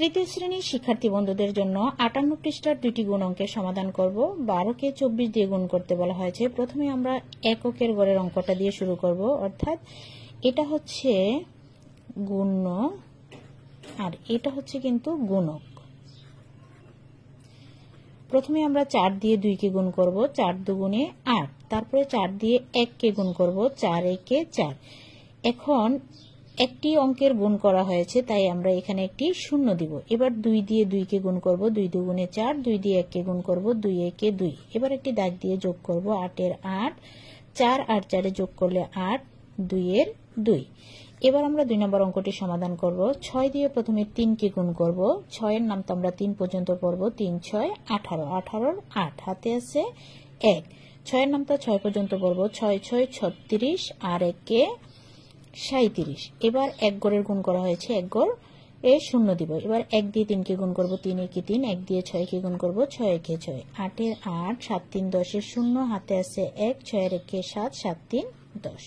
তৃতীয় শ্রেণীর শিক্ষার্থী বন্ধুদের জন্য 58 পৃষ্ঠার দুইটি গুণ অঙ্কের সমাধান করব। 12কে 24 দিয়ে গুণ করতে বলা হয়েছে। প্রথমে আমরা এককের গড়ের অঙ্কটা দিয়ে শুরু করব, অর্থাৎ এটা হচ্ছে গুণ্য আর এটা হচ্ছে কিন্তু গুণক। প্রথমে আমরা 4 দিয়ে 2কে গুণ করব, 4 দুগুণে 8। তারপরে 4 দিয়ে 1কে গুণ করব, 4 একে 4। এখন একটি অঙ্কের গুণ করা হয়েছে, তাই আমরা এখানে একটি শূন্য দিব। এবার 2 দিয়ে 2কে গুণ করব, 2 দুগুণে 4। 2 দিয়ে 1কে গুণ করব, 2 একে 2। এবার একটি দাগ দিয়ে যোগ করব, 8 এর 8, 4 আর 4 যোগ করলে 8, 2 এর 2। এবার আমরা 2 নম্বর অঙ্কটি সমাধান করব। 6 দিয়ে প্রথমে 3কে গুণ করব, 6 এর নাম তো আমরা 3 পর্যন্ত পড়ব। 3 6 18, 18 8 হাতে আছে 1। 6 এর নাম তো 6 পর্যন্ত পড়ব। 6 6 36 আর 1কে 37। এবার এক গড়ের গুণ করা হয়েছে, এক গড় এ শূন্য দিব। এবার 1 দিয়ে 3কে গুণ করব, 3 একে 3। 1 দিয়ে 6কে গুণ করব, 6 একে 6। 8 এর 8, 7 3 10 এর 0 হাতে আছে 1। 6 এর 1কে 7, 7 3 10।